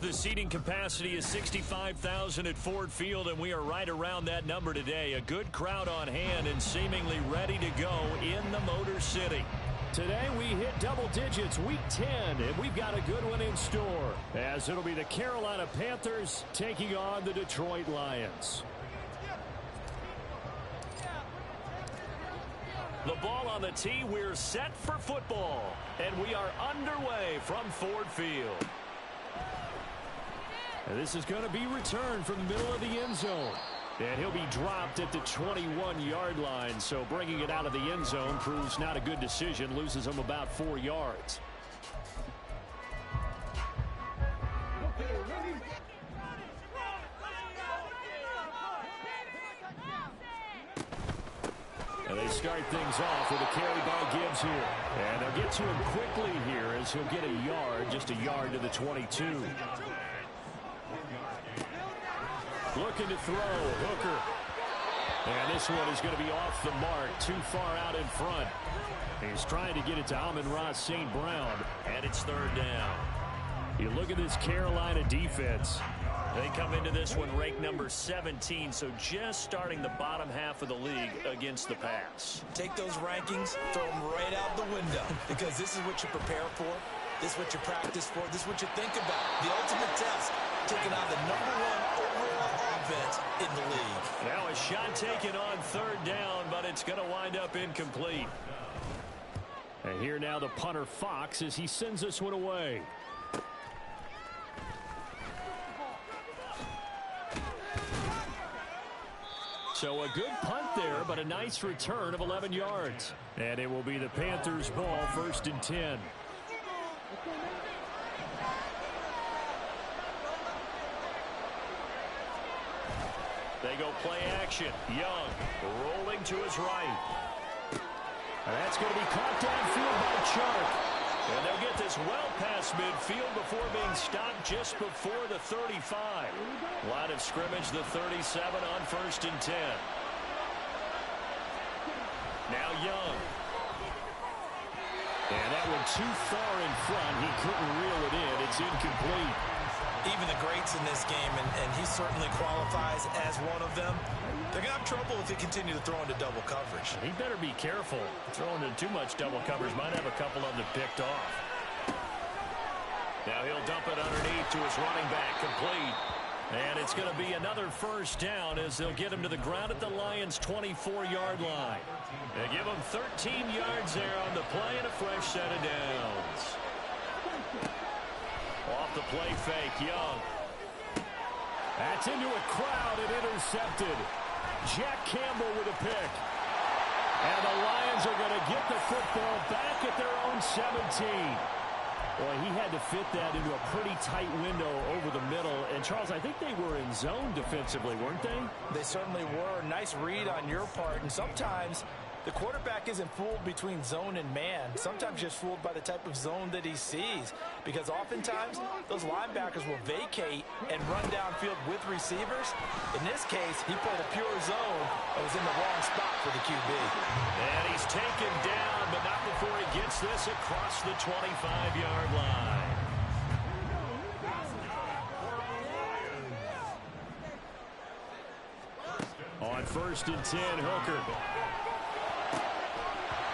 The seating capacity is 65,000 at Ford Field, and we are right around that number today. A good crowd on hand and seemingly ready to go in the Motor City. Today we hit double digits, week 10, and we've got a good one in store, as it'll be the Carolina Panthers taking on the Detroit Lions. The ball on the tee, we're set for football, and we are underway from Ford Field. And this is going to be returned from the middle of the end zone. And he'll be dropped at the 21-yard line. So bringing it out of the end zone proves not a good decision. Loses him about 4 yards. And they start things off with a carry by Gibbs here. And they'll get to him quickly here as he'll get a yard, just a yard to the 22. Looking to throw, Hooker. And this one is going to be off the mark, too far out in front. He's trying to get it to Amon-Ra St. Brown, and it's third down. You look at this Carolina defense. They come into this one ranked number 17, so just starting the bottom half of the league against the pass. Take those rankings, throw them right out the window, because this is what you prepare for. This is what you practice for. This is what you think about. The ultimate test, taking on the #1 overall offense in the league. Now a shot taken on third down, but it's going to wind up incomplete. And here now the punter Fox as he sends this one away. So a good punt there, but a nice return of 11 yards. And it will be the Panthers' ball, 1st and 10. They go play action. Young rolling to his right. And that's going to be caught downfield by Chark. And they'll get this well past midfield before being stopped just before the 35. Line of scrimmage, the 37 on 1st and 10. Now Young. And that one too far in front. He couldn't reel it in. It's incomplete. Even the greats in this game, and he certainly qualifies as one of them, they're going to have trouble if they continue to throw into double coverage. He better be careful. Throwing into too much double coverage might have a couple of them picked off. Now he'll dump it underneath to his running back, complete. And it's going to be another 1st down as they'll get him to the ground at the Lions' 24-yard line. They give him 13 yards there on the play and a fresh set of downs. Off the play fake, Young. That's into a crowd and intercepted. Jack Campbell with a pick. And the Lions are going to get the football back at their own 17. Boy, he had to fit that into a pretty tight window over the middle. And, Charles, I think they were in zone defensively, weren't they? They certainly were. Nice read on your part. And sometimes the quarterback isn't fooled between zone and man. Sometimes just fooled by the type of zone that he sees. Because oftentimes, those linebackers will vacate and run downfield with receivers. In this case, he played a pure zone and was in the wrong spot for the QB. And he's taken down, but not before he gets this across the 25-yard line. On 1st and 10, Hooker.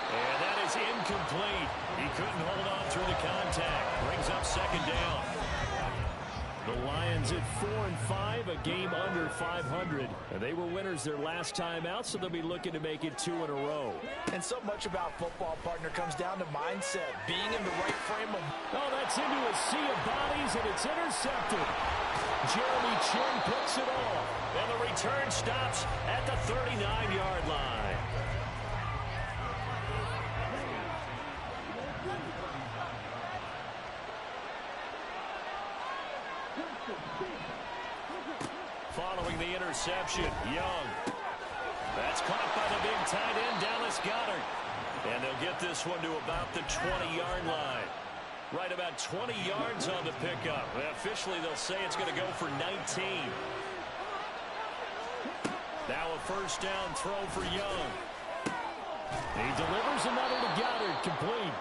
And that is incomplete. He couldn't hold on through the contact. Brings up 2nd down. The Lions at 4-5, a game under 500. And they were winners their last time out, so they'll be looking to make it 2 in a row. And so much about football, partner, comes down to mindset. Being in the right frame of... Oh, that's into a sea of bodies, and it's intercepted. Jeremy Chin picks it off. And the return stops at the 39-yard line. Following the interception, Young. That's caught by the big tight end, Dallas Goedert. And they'll get this one to about the 20-yard line. Right about 20 yards on the pickup. Officially, they'll say it's going to go for 19. Now a 1st down throw for Young. He delivers another to Goedert, complete.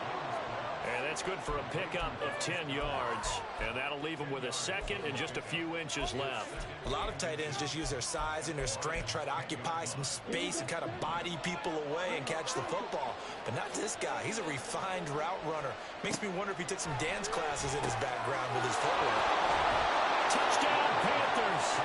And that's good for a pickup of 10 yards. And that'll leave him with a second and just a few inches left. A lot of tight ends just use their size and their strength, try to occupy some space and kind of body people away and catch the football. But not this guy. He's a refined route runner. Makes me wonder if he took some dance classes in his background with his footwork. Touchdown, Panthers.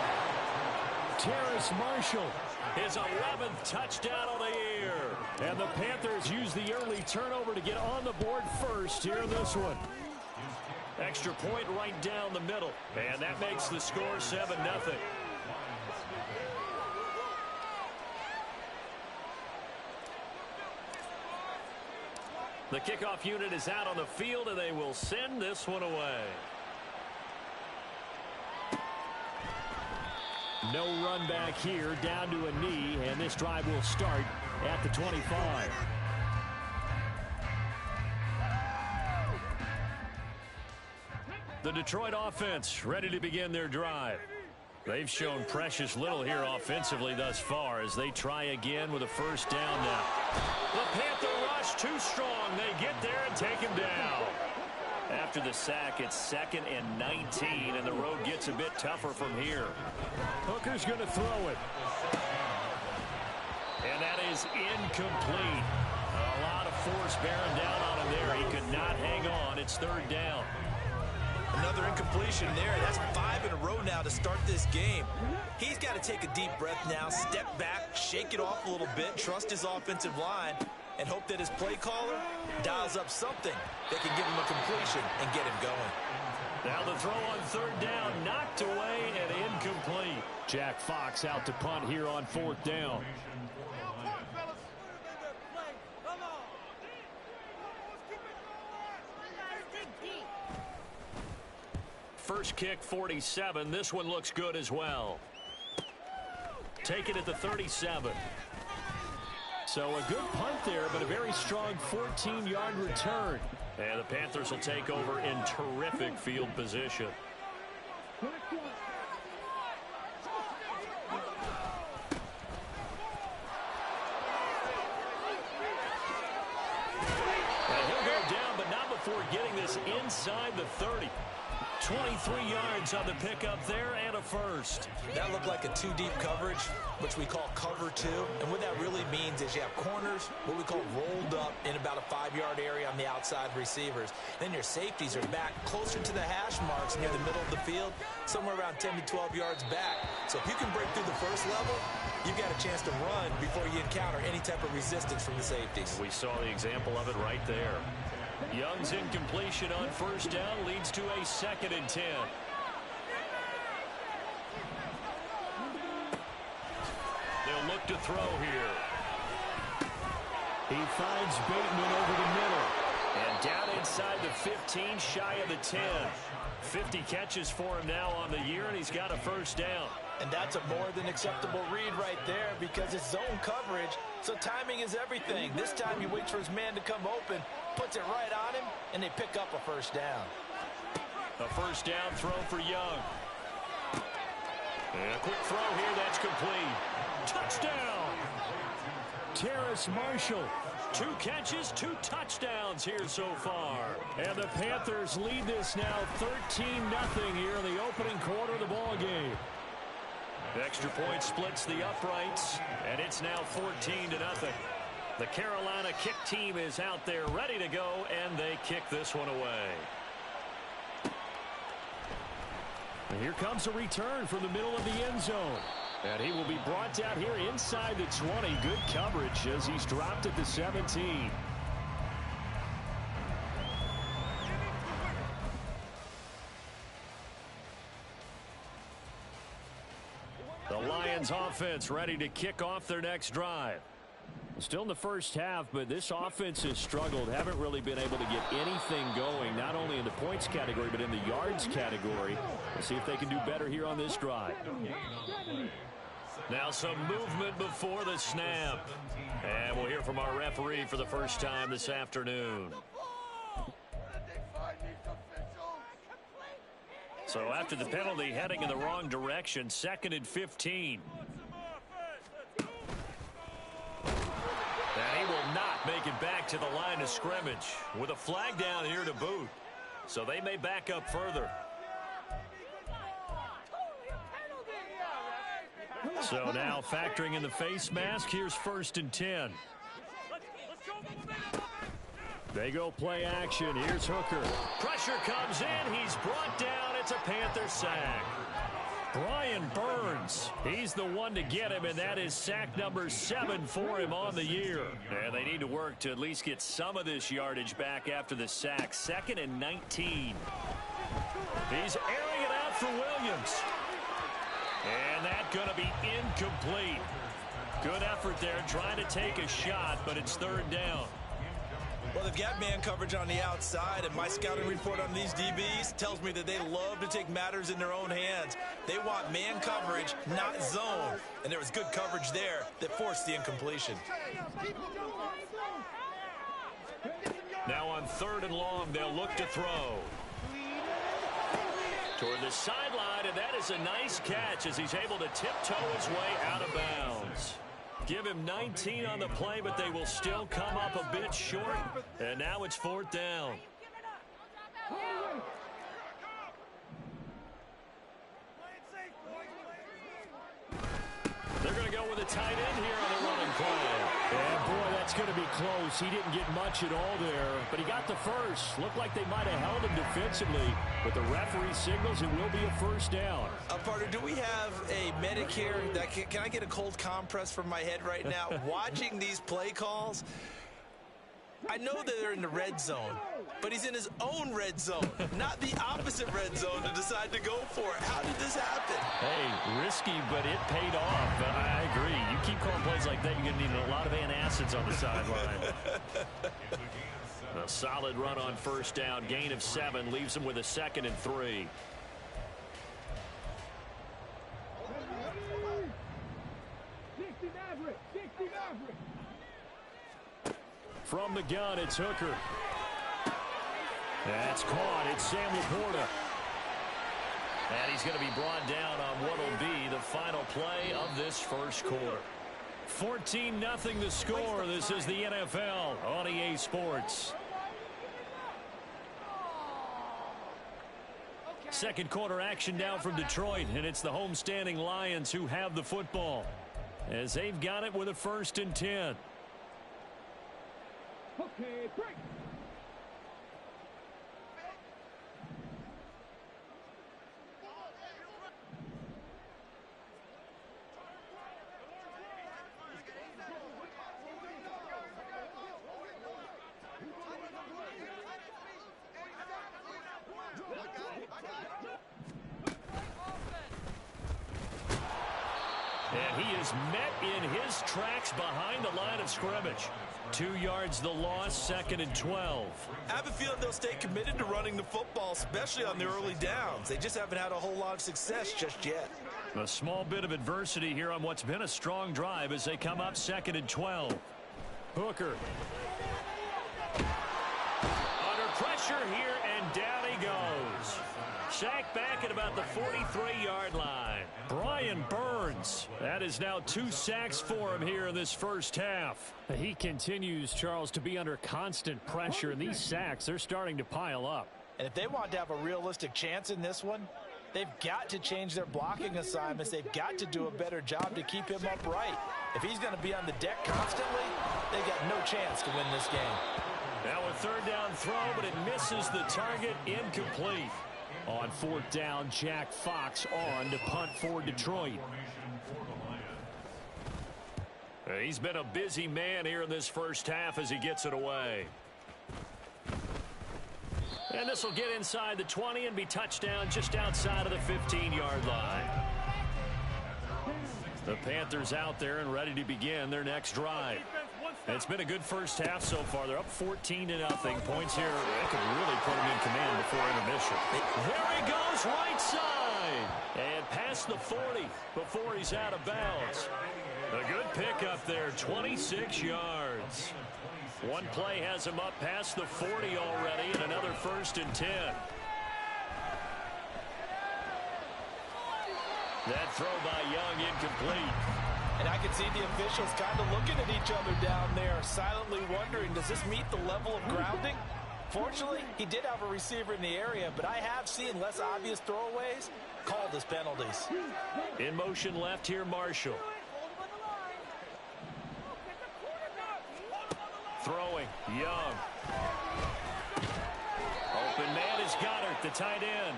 Terrace Marshall, his 11th touchdown of the year. And the Panthers use the early turnover to get on the board first here in this one. Extra point right down the middle. And that makes the score 7-0. The kickoff unit is out on the field, and they will send this one away. No run back here, down to a knee, and this drive will start at the 25. The Detroit offense ready to begin their drive. They've shown precious little here offensively thus far as they try again with a first down now. The Panther rush too strong. They get there and take him down. After the sack, it's 2nd and 19, and the road gets a bit tougher from here. Hooker's going to throw it. And that is incomplete. A lot of force bearing down on him there. He could not hang on. It's 3rd down. Another incompletion there. That's 5 in a row now to start this game. He's got to take a deep breath now, step back, shake it off a little bit, trust his offensive line, and hope that his play caller dials up something that can give him a completion and get him going. Now the throw on 3rd down, knocked away and incomplete. Jack Fox out to punt here on 4th down. First kick, 47. This one looks good as well. Take it at the 37. So a good punt there, but a very strong 14-yard return. And the Panthers will take over in terrific field position. And he'll go down, but not before getting this inside the 30. 23 yards on the pickup there and a first. That looked like a 2-deep coverage, which we call cover 2. And what that really means is you have corners, what we call rolled up in about a 5-yard area on the outside receivers. Then your safeties are back closer to the hash marks near the middle of the field, somewhere around 10 to 12 yards back. So if you can break through the first level, you've got a chance to run before you encounter any type of resistance from the safeties. We saw the example of it right there. Young's incompletion on first down leads to a 2nd and 10. They'll look to throw here. He finds Bateman over the middle. And down inside the 15, shy of the 10. 50 catches for him now on the year, and he's got a first down. And that's a more than acceptable read right there because it's zone coverage, so timing is everything. This time he waits for his man to come open, puts it right on him, and they pick up a first down. A first down throw for Young. And a quick throw here, that's complete. Touchdown! Terrace Marshall. 2 catches, 2 touchdowns here so far. And the Panthers lead this now 13-0 here in the opening quarter of the ball game. Extra point splits the uprights, and it's now 14-0. The Carolina kick team is out there ready to go, and they kick this one away. And here comes a return from the middle of the end zone. And he will be brought down here inside the 20. Good coverage as he's dropped at the 17. The Lions offense ready to kick off their next drive. Still in the first half, but this offense has struggled. Haven't really been able to get anything going, not only in the points category, but in the yards category. Let's see if they can do better here on this drive. Now some movement before the snap. And we'll hear from our referee for the first time this afternoon. So after the penalty, heading in the wrong direction, 2nd and 15. And he will not make it back to the line of scrimmage with a flag down here to boot. So they may back up further. So now factoring in the face mask, here's 1st and 10. They go play action. Here's Hooker. Pressure comes in. He's brought down. It's a Panther sack. Brian Burns, he's the one to get him, and that is sack number 7 for him on the year. And they need to work to at least get some of this yardage back after the sack. 2nd and 19. He's airing it out for Williams. And that's going to be incomplete. Good effort there trying to take a shot, but it's 3rd down. Well, they've got man coverage on the outside, and my scouting report on these DBs tells me that they love to take matters in their own hands. They want man coverage, not zone. And there was good coverage there that forced the incompletion. Now on 3rd and long, they'll look to throw. Toward the sideline, and that is a nice catch as he's able to tiptoe his way out of bounds. Give him 19 on the play, but they will still come up a bit short. And now it's 4th down. They're going to go with a tight end here on the running play. And boy, that's going to be close. He didn't get much at all there, but he got the first. Looked like they might have held him defensively, but the referee signals it will be a 1st down. Partner, do we have a medic here? Can I get a cold compress from my head right now? Watching these play calls, I know that they're in the red zone, but he's in his own red zone, not the opposite red zone to decide to go for it. How did this happen? Hey, risky, but it paid off. I agree. You keep calling plays like that, you're going to need a lot of antacids on the sideline. A solid run on 1st down. Gain of 7 leaves him with a 2nd and 3. From the gun, it's Hooker. That's caught. It's Sam Laporta. And he's going to be brought down on what will be the final play of this 1st quarter. 14-0 the score. This is the NFL on EA Sports. 2nd quarter action now from Detroit, and it's the homestanding Lions who have the football as they've got it with a 1st and 10. Okay, break. And he is met in his tracks behind the line of scrimmage. 2 yards the loss, 2nd and 12. I have a feeling they'll stay committed to running the football, especially on the early downs. They just haven't had a whole lot of success just yet. A small bit of adversity here on what's been a strong drive as they come up 2nd and 12. Hooker. Under pressure here, and down he goes. Sacked back at about the 43-yard line. Brian Burns. That is now 2 sacks for him here in this 1st half. He continues, Charles, to be under constant pressure, and these sacks are starting to pile up. And if they want to have a realistic chance in this one, they've got to change their blocking assignments. They've got to do a better job to keep him upright. If he's going to be on the deck constantly, they've got no chance to win this game. Now a 3rd down throw, but it misses the target, incomplete. On 4th down, Jack Fox on to punt for Detroit. He's been a busy man here in this 1st half as he gets it away. And this will get inside the 20 and be touchdown just outside of the 15-yard line. The Panthers out there and ready to begin their next drive. It's been a good 1st half so far. They're up 14-0. Points here. They could really put him in command before intermission. There he goes, right side. And past the 40 before he's out of bounds. A good pickup there, 26 yards. One play has him up past the 40 already, and another 1st and 10. That throw by Young incomplete. And I can see the officials kind of looking at each other down there, silently wondering, does this meet the level of grounding? Fortunately, he did have a receiver in the area, but I have seen less obvious throwaways called as penalties. In motion left here, Marshall. Throwing, Young. Open man is Goddard, the tight end.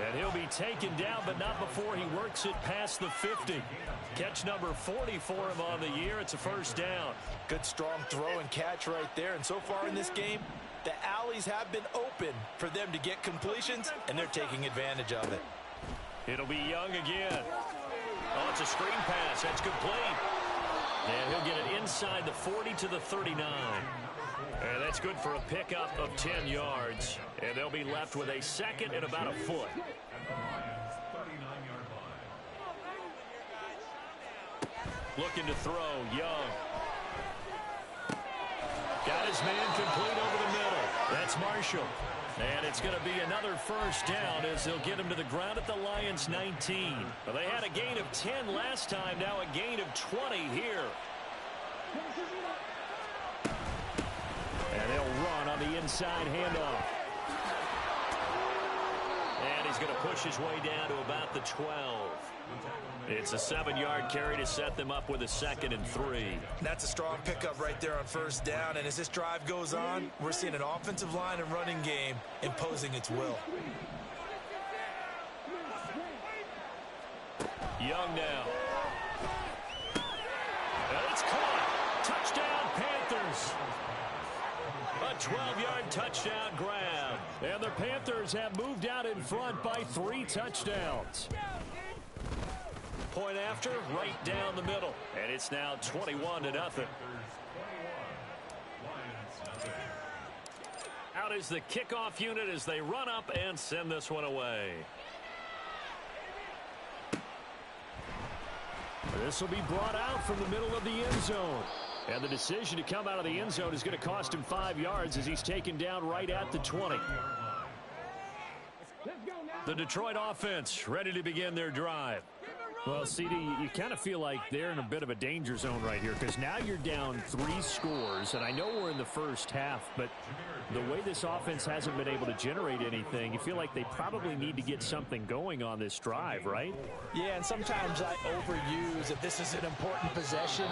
And he'll be taken down, but not before he works it past the 50. Catch number 40 for him on the year. It's a first down. Good strong throw and catch right there. And so far in this game, the alleys have been open for them to get completions, and they're taking advantage of it. It'll be Young again. Oh, it's a screen pass. That's complete. And he'll get it inside the 40 to the 39. And that's good for a pickup of 10 yards. And they'll be left with a second and about a foot. Looking to throw, Young. Got his man complete over the middle. That's Marshall. And it's going to be another first down as they'll get him to the ground at the Lions' 19. Well, they had a gain of 10 last time, now a gain of 20 here. And they'll run on the inside handoff. And he's going to push his way down to about the 12. It's a 7-yard carry to set them up with a 2nd and 3. That's a strong pickup right there on first down. And as this drive goes on, we're seeing an offensive line and running game imposing its will. Young now. And it's caught. Touchdown, Panthers. A 12-yard touchdown grab. And the Panthers have moved out in front by 3 touchdowns. Point after, right down the middle. And it's now 21-0. Out is the kickoff unit as they run up and send this one away. This will be brought out from the middle of the end zone. And the decision to come out of the end zone is going to cost him 5 yards as he's taken down right at the 20. The Detroit offense ready to begin their drive. Well, CD, you kind of feel like they're in a bit of a danger zone right here because now you're down 3 scores, and I know we're in the first half, but the way this offense hasn't been able to generate anything, you feel like they probably need to get something going on this drive, right? Yeah, and sometimes I overuse that this is an important possession.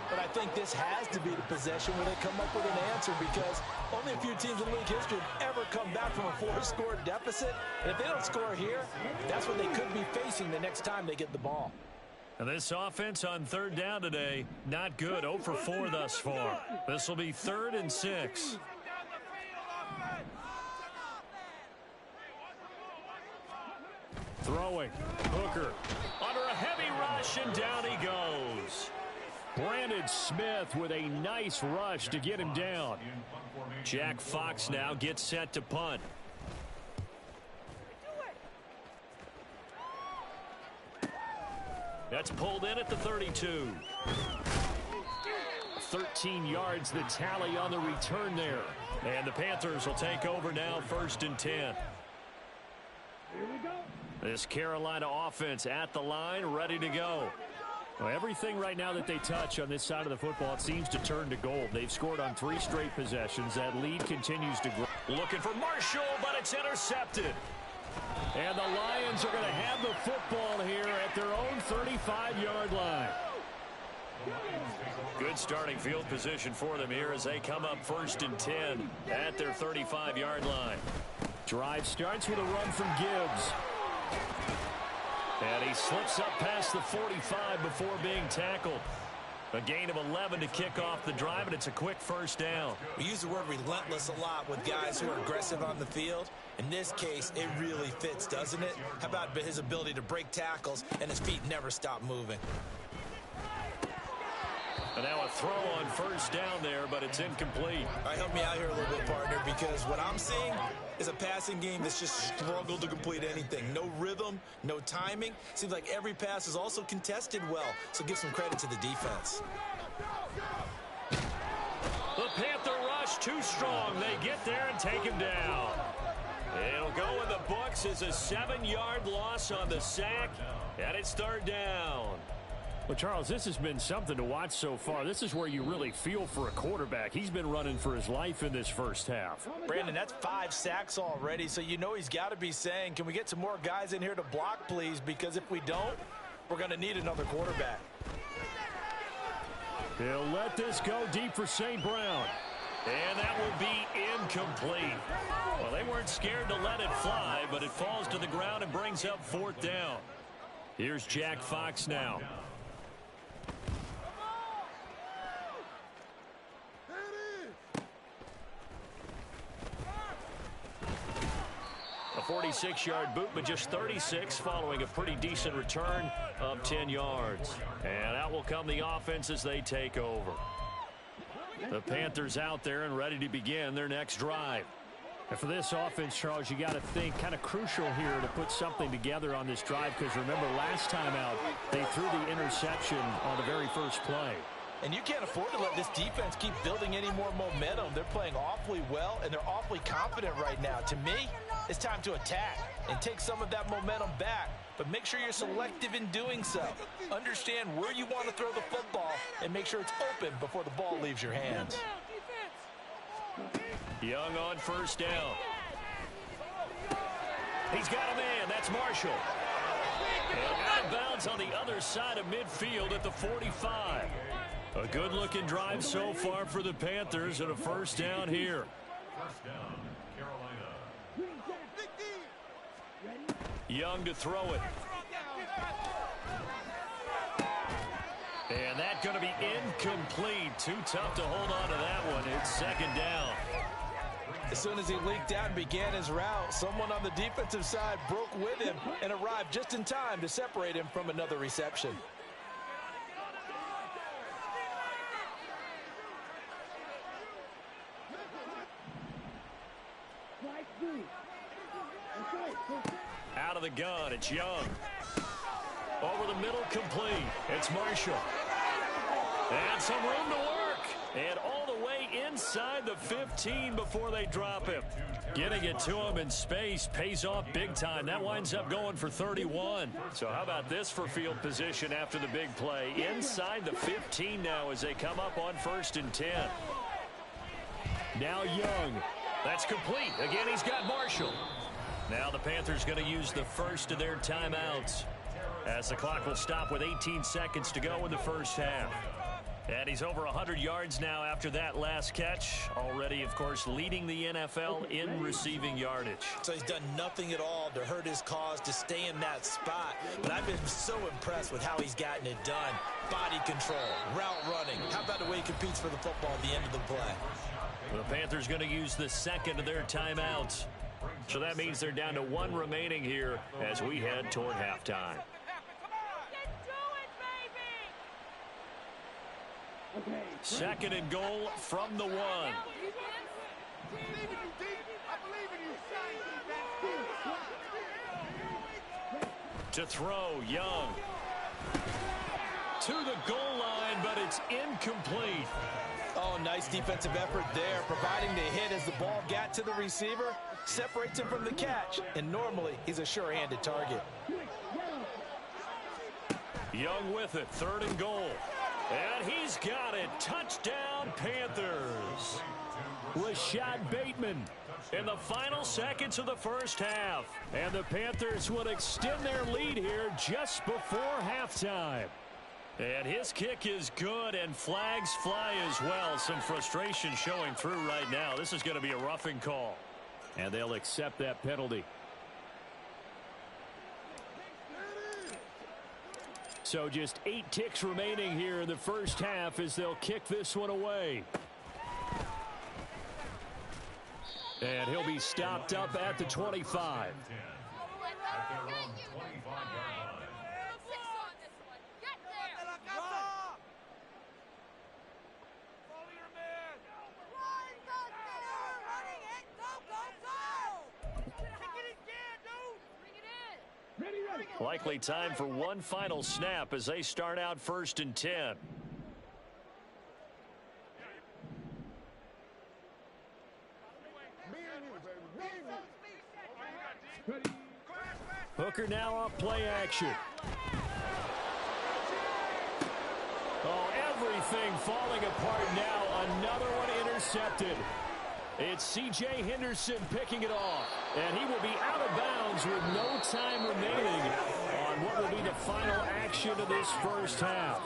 But I think this has to be the possession where they come up with an answer because only a few teams in league history have ever come back from a 4-score deficit. And if they don't score here, that's what they could be facing the next time they get the ball. And this offense on 3rd down today, not good. 0 for 4 thus far. This will be 3rd and 6. Throwing. Hooker. Under a heavy rush, and down he goes. Brandon Smith with a nice rush to get him down. Jack Fox now gets set to punt. That's pulled in at the 32. 13 yards the tally on the return there. And the Panthers will take over now, 1st and 10. This Carolina offense at the line, ready to go. Well, everything right now that they touch on this side of the football, it seems to turn to gold. They've scored on 3 straight possessions. That lead continues to grow. Looking for Marshall, but it's intercepted. And the Lions are going to have the football here at their own 35-yard line. Good starting field position for them here as they come up 1st and 10 at their 35-yard line. Drive starts with a run from Gibbs. And he slips up past the 45 before being tackled. A gain of 11 to kick off the drive, and it's a quick first down. We use the word relentless a lot with guys who are aggressive on the field. In this case, it really fits, doesn't it? How about his ability to break tackles and his feet never stop moving? And now a throw on first down there, but it's incomplete. All right, help me out here a little bit, partner, because what I'm seeing is a passing game that's just struggled to complete anything. No rhythm, no timing. Seems like every pass is also contested well, so give some credit to the defense. The Panther rush too strong. They get there and take him down. It'll go in the books as a 7-yard loss on the sack, and it's 3rd down. Well, Charles, this has been something to watch so far. This is where you really feel for a quarterback. He's been running for his life in this first half. Brandon, that's 5 sacks already, so you know he's got to be saying, can we get some more guys in here to block, please? Because if we don't, we're going to need another quarterback. He'll let this go deep for St. Brown. And that will be incomplete. Well, they weren't scared to let it fly, but it falls to the ground and brings up 4th down. Here's Jack Fox now. A 46-yard boot, but just 36 following a pretty decent return of 10 yards. And out will come the offense as they take over. The Panthers out there and ready to begin their next drive. And for this offense, Charles, you got to think kind of crucial here to put something together on this drive, because remember last time out they threw the interception on the very first play. And you can't afford to let this defense keep building any more momentum. They're playing awfully well, and they're awfully confident right now. To me, it's time to attack and take some of that momentum back. But make sure you're selective in doing so. Understand where you want to throw the football and make sure it's open before the ball leaves your hands. Young on 1st down. He's got a man. That's Marshall. And out of bounds on the other side of midfield at the 45. A good-looking drive so far for the Panthers and a 1st down here. Young to throw it. And that's going to be incomplete. Too tough to hold on to that one. It's 2nd down. As soon as he leaked out and began his route, someone on the defensive side broke with him and arrived just in time to separate him from another reception. Out of the gun, it's Young. Over the middle, complete. It's Marshall. And some room to work. And all the way inside the 15 before they drop him. Getting it to him in space pays off big time. That winds up going for 31. So how about this for field position after the big play? Inside the 15 now as they come up on 1st and 10. Now Young. That's complete. Again, he's got Marshall. Now the Panthers going to use the first of their timeouts as the clock will stop with 18 seconds to go in the first half. And he's over 100 yards now after that last catch. Already, of course, leading the NFL in receiving yardage. So he's done nothing at all to hurt his cause, to stay in that spot. But I've been so impressed with how he's gotten it done. Body control, route running. How about the way he competes for the football at the end of the play? The Panthers going to use the second of their timeouts. So that means they're down to 1 remaining here as we head toward halftime. 2nd and goal from the 1. To throw, Young. To the goal line, but it's incomplete. Oh, nice defensive effort there, providing the hit as the ball got to the receiver, separates him from the catch, and normally he's a sure-handed target. Young with it, 3rd and goal. And he's got it. Touchdown, Panthers. Rashad Bateman In the final seconds of the first half. And the Panthers will extend their lead here just before halftime. And his kick is good, and flags fly as well. Some frustration showing through right now. This is going to be a roughing call. And they'll accept that penalty. So just 8 ticks remaining here in the first half as they'll kick this one away. And he'll be stopped up at the 25. Likely time for one final snap as they start out 1st and 10. Hooker now off play action. Everything falling apart now. Another one intercepted. It's C.J. Henderson picking it off. And he will be out of bounds with no time remaining on what will be the final action of this first half.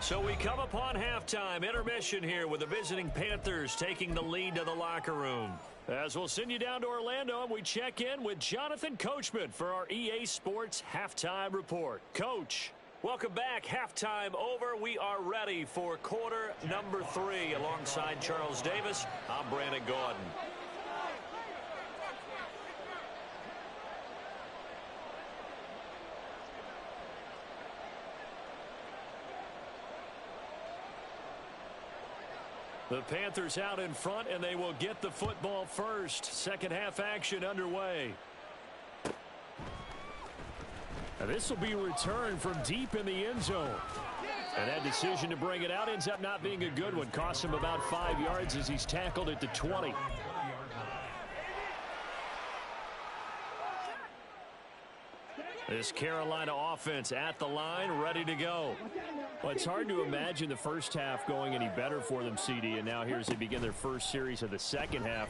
So we come upon halftime, intermission here with the visiting Panthers taking the lead to the locker room. As we'll send you down to Orlando, and we check in with Jonathan Coachman for our EA Sports Halftime Report. Coach, welcome back. Halftime over. We are ready for quarter number 3. Alongside Charles Davis, I'm Brandon Gaudin. The Panthers out in front, and they will get the football first. Second half action underway. Now this will be returned from deep in the end zone. And that decision to bring it out ends up not being a good one. Costs him about 5 yards as he's tackled at the 20. This Carolina offense at the line, ready to go. Well, it's hard to imagine the first half going any better for them, CD, and now here as they begin their first series of the second half.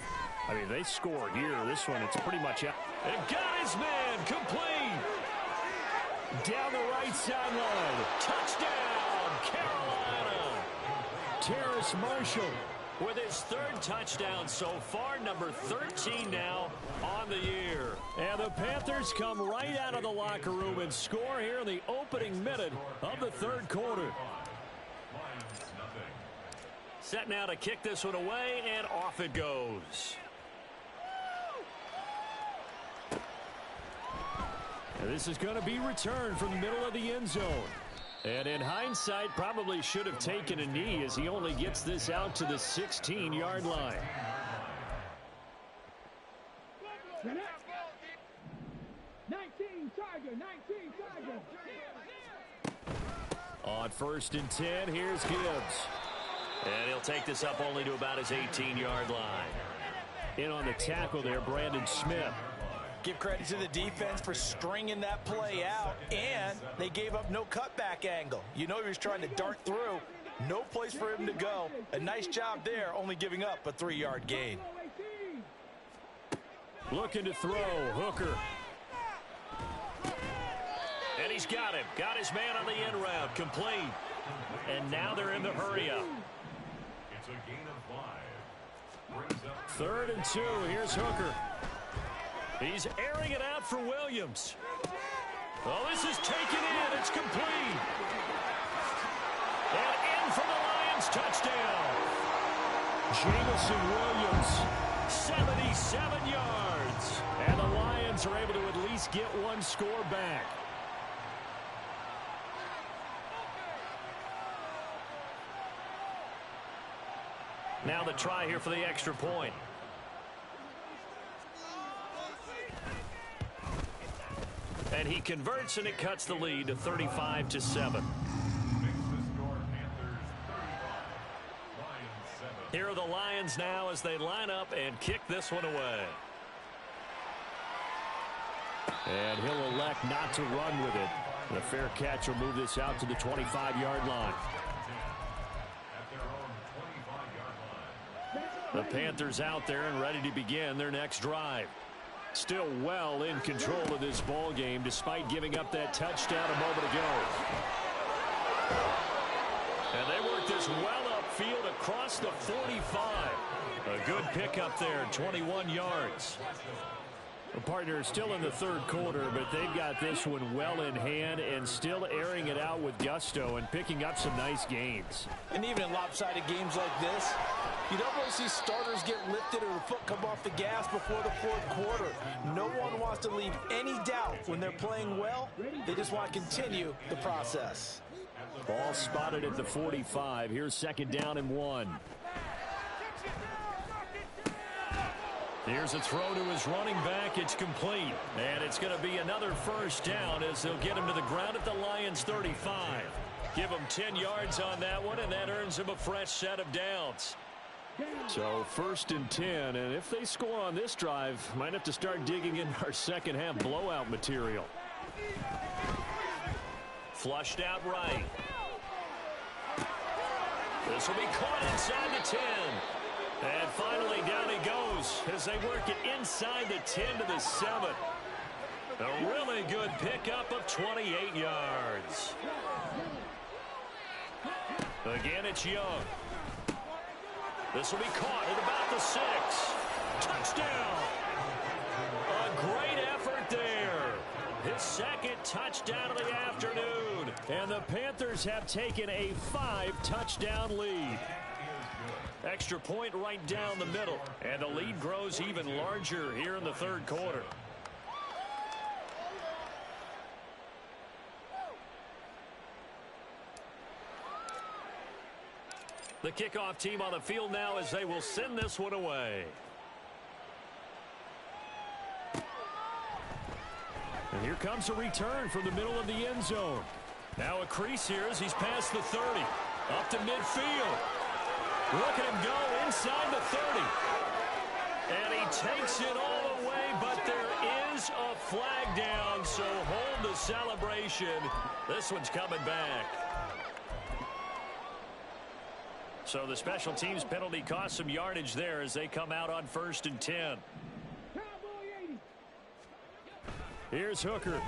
I mean, they score here. This one, it's pretty much out. And got his man, complete. Down the right sideline. Touchdown, Carolina. Terrace Marshall with his 3rd touchdown so far, number 13 now on the year. And the Panthers come right out of the locker room and score here in the opening minute of the 3rd quarter. Set now to kick this one away, and off it goes. And this is going to be returned from the middle of the end zone. And in hindsight, probably should have taken a knee as he only gets this out to the 16-yard line. 19 Tiger. On 1st and 10, here's Gibbs. And he'll take this up only to about his 18-yard line. In on the tackle there, Brandon Smith. Give credit to the defense for stringing that play out, and they gave up no cutback angle. You know he was trying to dart through. No place for him to go. A nice job there, only giving up a 3-yard gain. Looking to throw, Hooker. And he's got him. Got his man on the end route, complete. And now they're in the hurry-up. It's a gain of 5. 3rd and 2, here's Hooker. He's airing it out for Williams. Oh, this is taken in. It's complete. And in for the Lions touchdown. Jamison Williams, 77 yards. And the Lions are able to at least get one score back. Now the try here for the extra point. And he converts, and it cuts the lead to 35-7. Here are the Lions now as they line up and kick this one away. And he'll elect not to run with it. The fair catch will move this out to the 25-yard line. The Panthers out there and ready to begin their next drive. Still well in control of this ball game despite giving up that touchdown a moment ago. And they work this well upfield across the 45. A good pickup there, 21 yards. The partner is still in the 3rd quarter, but they've got this one well in hand and still airing it out with gusto and picking up some nice gains. And even in lopsided games like this, you don't really see starters get lifted or the foot come off the gas before the 4th quarter. No one wants to leave any doubt when they're playing well. They just want to continue the process. Ball spotted at the 45. Here's 2nd down and 1. Here's a throw to his running back. It's complete. And it's going to be another 1st down as they'll get him to the ground at the Lions' 35. Give him 10 yards on that one, and that earns him a fresh set of downs. So 1st and 10, and if they score on this drive, might have to start digging in our second half blowout material. Flushed out right. This will be caught inside the 10. And finally, down he goes as they work it inside the 10 to the 7. A really good pickup of 28 yards. Again, it's Young. This will be caught at about the 6. Touchdown! A great effort there. His second touchdown of the afternoon. And the Panthers have taken a 5-touchdown lead. Extra point right down the middle. And the lead grows even larger here in the third quarter. The kickoff team on the field now as they will send this one away. And here comes a return from the middle of the end zone. Now a crease here as he's past the 30. Up to midfield. Look at him go inside the 30. And he takes it all the way, but there is a flag down, so hold the celebration. This one's coming back. So the special teams penalty cost some yardage there as they come out on 1st and 10. Here's Hooker.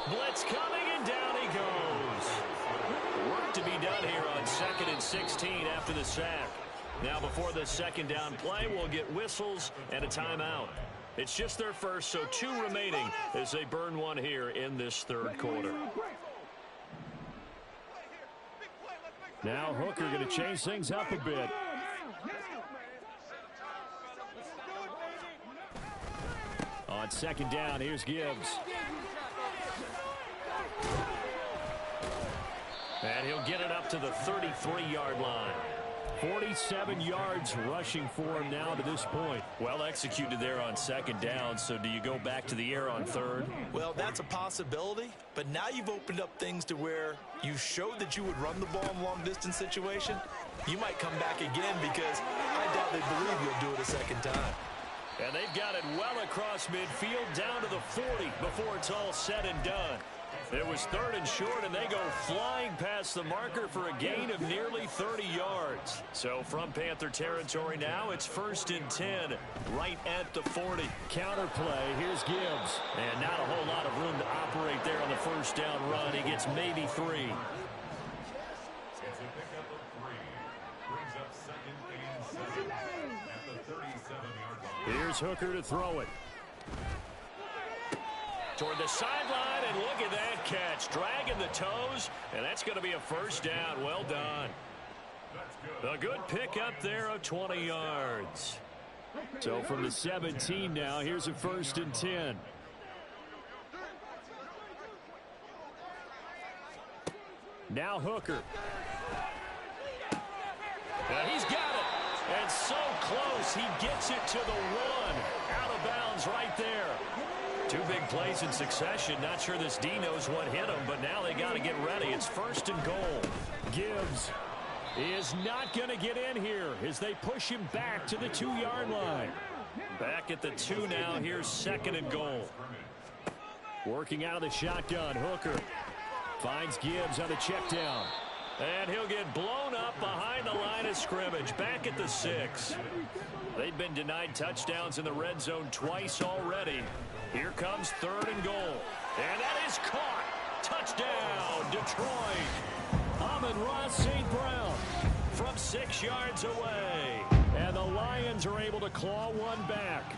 Blitz coming, and down he goes. Work to be done here on 2nd and 16 after the sack. Now before the second down play, we'll get whistles and a timeout. It's just their first, so 2 remaining as they burn one here in this third quarter. Now Hooker going to change things up a bit. On 2nd down, here's Gibbs. And he'll get it up to the 33-yard line. 47 yards rushing for him now to this point. Well executed there on 2nd down, so do you go back to the air on 3rd? Well, that's a possibility, but now you've opened up things to where you showed that you would run the ball in a long-distance situation. You might come back again because I doubt they believe you'll do it a second time. And they've got it well across midfield down to the 40 before it's all said and done. It was 3rd and short, and they go flying past the marker for a gain of nearly 30 yards. So from Panther territory now, it's 1st and 10 right at the 40. Counterplay, here's Gibbs. And not a whole lot of room to operate there on the 1st down run. He gets maybe 3. It's a pickup of 3. Brings up 2nd and 7 at the 37-yard line. Here's Hooker to throw it. Toward the sideline, and look at that catch. Dragging the toes, and that's going to be a 1st down. Well done. A good pickup there of 20 yards. So from the 17 now, here's a 1st and 10. Now Hooker. And he's got it. And so close, he gets it to the 1. Out of bounds right there. 2 big plays in succession. Not sure this D knows what hit him, but now they got to get ready. It's 1st and goal. Gibbs is not going to get in here as they push him back to the 2-yard line. Back at the 2 now. Here's 2nd and goal. Working out of the shotgun, Hooker finds Gibbs on the check down. And he'll get blown up behind the line of scrimmage. Back at the 6. They've been denied touchdowns in the red zone twice already. Here comes 3rd and goal. And that is caught. Touchdown, Detroit. Amon-Ra St. Brown from 6 yards away. And the Lions are able to claw one back.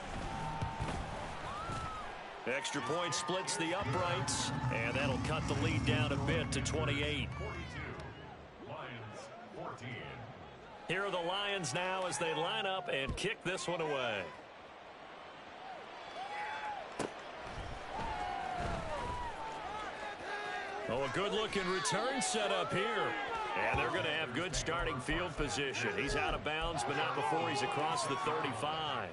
Extra point splits the uprights. And that'll cut the lead down a bit to 28. 42. Lions 14. Here are the Lions now as they line up and kick this one away. Oh, a good-looking return set up here. And they're going to have good starting field position. He's out of bounds, but not before he's across the 35.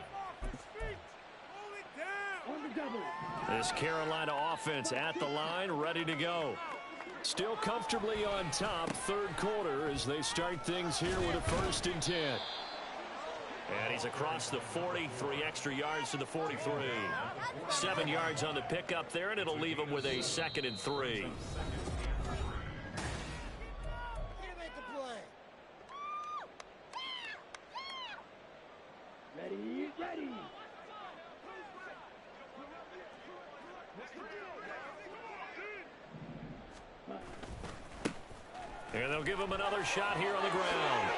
This Carolina offense at the line, ready to go. Still comfortably on top, third quarter, as they start things here with a 1st and 10. And he's across the 40, 3 extra yards to the 43. 7 yards on the pickup there, and it'll leave him with a 2nd and 3. Ready. And they'll give him another shot here on the ground.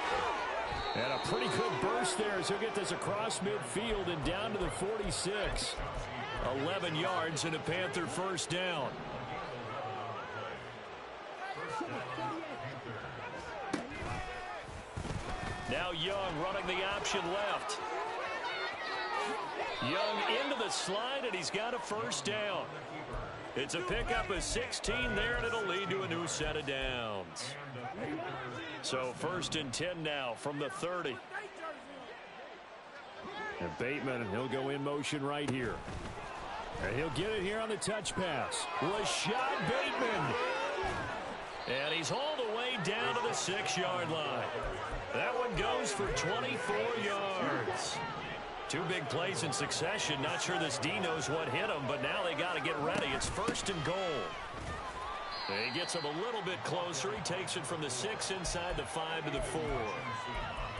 And a pretty good burst there as he'll get this across midfield and down to the 46. 11 yards and a Panther first down. Now Young running the option left. Young into the slide, and he's got a first down. It's a pickup of 16 there, and it'll lead to a new set of downs. So 1st and 10 now from the 30. And Bateman, he'll go in motion right here. And he'll get it here on the touch pass. Rashad Bateman. And he's hauled away down to the 6-yard line. That one goes for 24 yards. 2 big plays in succession. Not sure this D knows what hit him, but now they got to get ready. It's 1st and goal. And he gets him a little bit closer. He takes it from the 6 inside the 5 to the 4.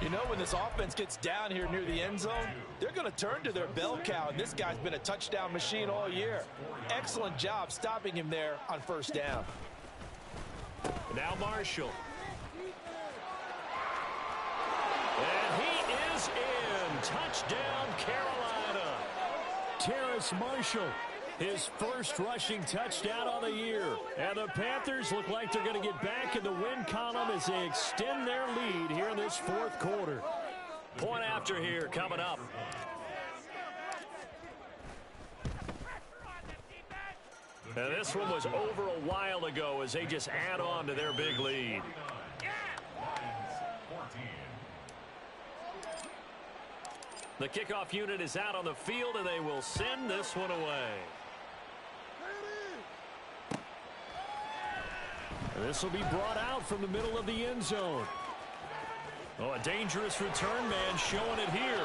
You know, when this offense gets down here near the end zone, they're going to turn to their bell cow, and this guy's been a touchdown machine all year. Excellent job stopping him there on 1st down. Now Marshall. And he is in. Touchdown, Carolina. Terrace Marshall, his first rushing touchdown on the year. And the Panthers look like they're going to get back in the win column as they extend their lead here in this 4th quarter. Point after here coming up. And this one was over a while ago as they just add on to their big lead. The kickoff unit is out on the field, and they will send this one away. And this will be brought out from the middle of the end zone. Oh, a dangerous return man showing it here.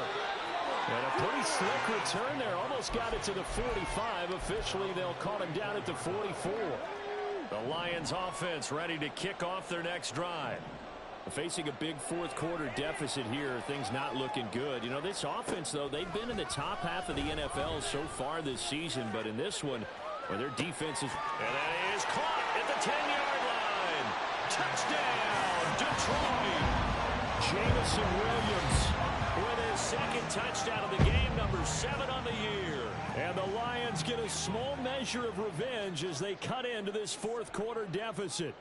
And a pretty slick return there. Almost got it to the 45. Officially, they'll call him down at the 44. The Lions offense ready to kick off their next drive. Facing a big 4th quarter deficit here, things not looking good. You know, this offense, though, they've been in the top half of the NFL so far this season, but in this one, where their defense is... And that is caught at the 10-yard line. Touchdown, Detroit. Jamison Williams with his 2nd touchdown of the game, number 7 on the year. And the Lions get a small measure of revenge as they cut into this 4th quarter deficit.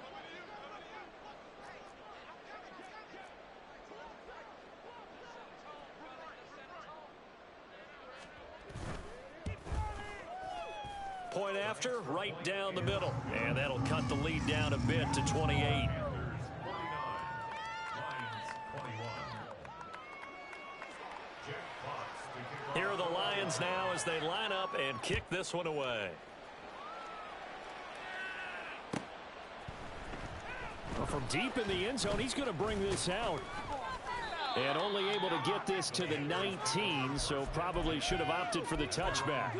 Point after, right down the middle. And that'll cut the lead down a bit to 28. Here are the Lions now as they line up and kick this one away. Well, from deep in the end zone, he's going to bring this out. And only able to get this to the 19, so probably should have opted for the touchback.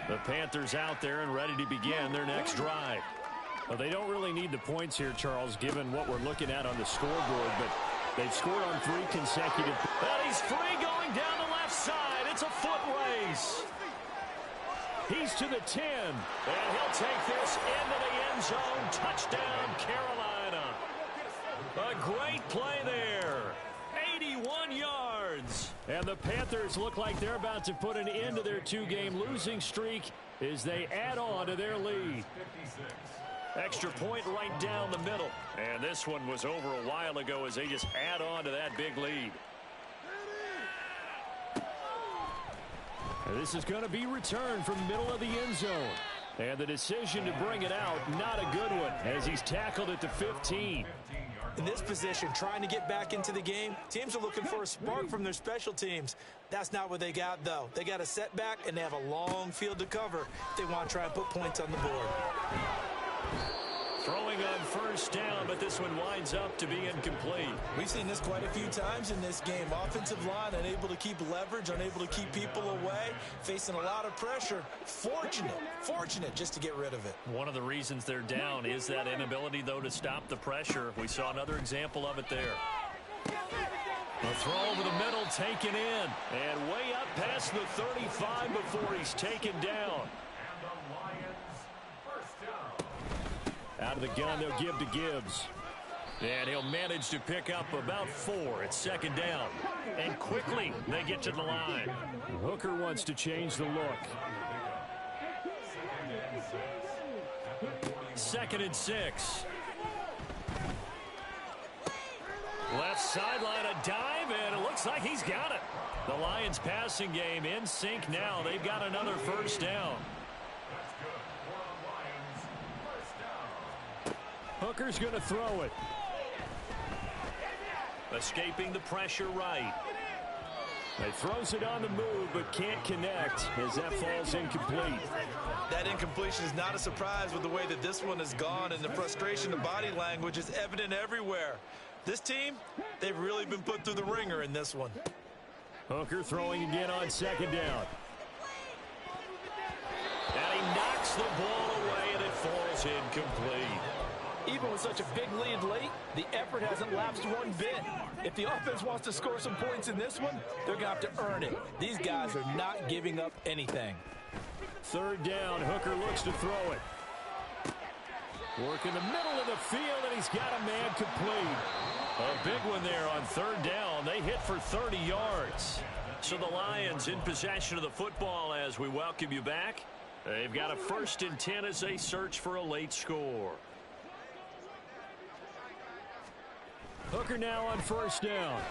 The Panthers out there and ready to begin their next drive. Well, they don't really need the points here, Charles, given what we're looking at on the scoreboard, but they've scored on 3 consecutive. And he's free going down the left side. It's a foot race. He's to the 10, and he'll take this into the end zone. Touchdown, Carolina. A great play there. 81 yards. And the Panthers look like they're about to put an end to their 2-game losing streak as they add on to their lead. Extra point right down the middle. And this one was over a while ago as they just add on to that big lead. And this is going to be returned from the middle of the end zone. And the decision to bring it out, not a good one, as he's tackled at the 15. In this position, trying to get back into the game, teams are looking for a spark from their special teams. That's not what they got, though. They got a setback, and they have a long field to cover if they want to try and put points on the board. Throwing on first down, but this one winds up to be incomplete. We've seen this quite a few times in this game. Offensive line unable to keep leverage, unable to keep people away, facing a lot of pressure. Fortunate just to get rid of it. One of the reasons they're down is that inability, though, to stop the pressure. We saw another example of it there. The throw over the middle taken in. And way up past the 35 before he's taken down. And the Lions first down. Out of the gun, they'll give to Gibbs. And he'll manage to pick up about 4 at second down. And quickly, they get to the line. Hooker wants to change the look. 2nd and 6. Left sideline, a dive, and it looks like he's got it. The Lions passing game in sync now. They've got another first down. That's good for the Lions. First down. Hooker's going to throw it. Escaping the pressure right. He throws it on the move, but can't connect as that falls incomplete. That incompletion is not a surprise with the way that this one has gone, and the frustration of body language is evident everywhere. This team, they've really been put through the ringer in this one. Hooker throwing again on second down. And he knocks the ball away, and it falls incomplete. Even with such a big lead late, the effort hasn't lapsed one bit. If the offense wants to score some points in this one, they're going to have to earn it. These guys are not giving up anything. 3rd down, Hooker looks to throw it. Work in the middle of the field, and he's got a man complete. A big one there on 3rd down. They hit for 30 yards. So the Lions in possession of the football as we welcome you back. They've got a 1st and 10 as they search for a late score. Hooker now on 1st down.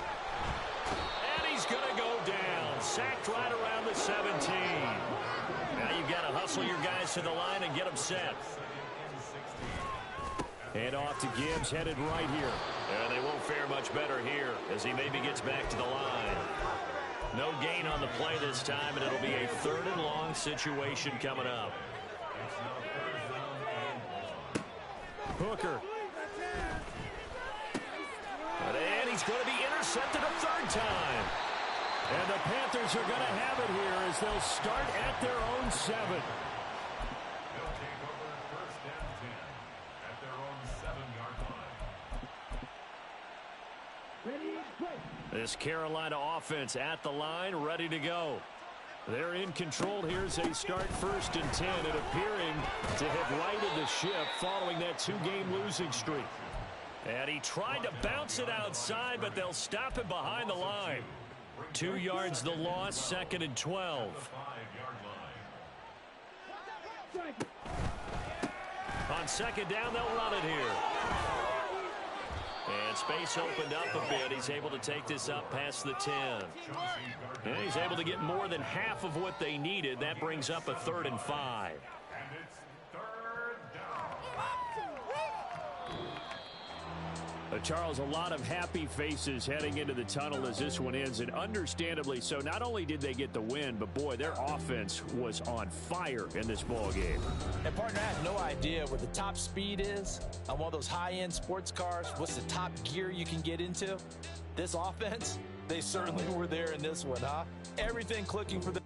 And he's going to go down. Sacked right around the 17. Now you've got to hustle your guys to the line and get them set. And off to Gibbs, headed right here. And they won't fare much better here as he maybe gets back to the line. No gain on the play this time, and it'll be a 3rd and long situation coming up. Hooker. And he's going to be intercepted a 3rd time. And the Panthers are going to have it here as they'll start at their own 7. They'll take over 1st and 10 at their own 7-yard line. Ready, play. This Carolina offense at the line, ready to go. They're in control here as they start 1st and 10 and appearing to have righted the ship following that 2-game losing streak. And he tried to bounce it outside, but they'll stop him behind the line. 2 yards the loss, 2nd and 12. 5-yard line. On 2nd down, they'll run it here. And space opened up a bit. He's able to take this up past the 10. And he's able to get more than half of what they needed. That brings up a 3rd and 5. And it's 3rd down. Charles, a lot of happy faces heading into the tunnel as this one ends, and understandably so. Not only did they get the win, but boy, their offense was on fire in this ball game. And partner, I have no idea what the top speed is on one of those high-end sports cars. What's the top gear you can get into? This offense, they certainly were there in this one, huh? Everything clicking for the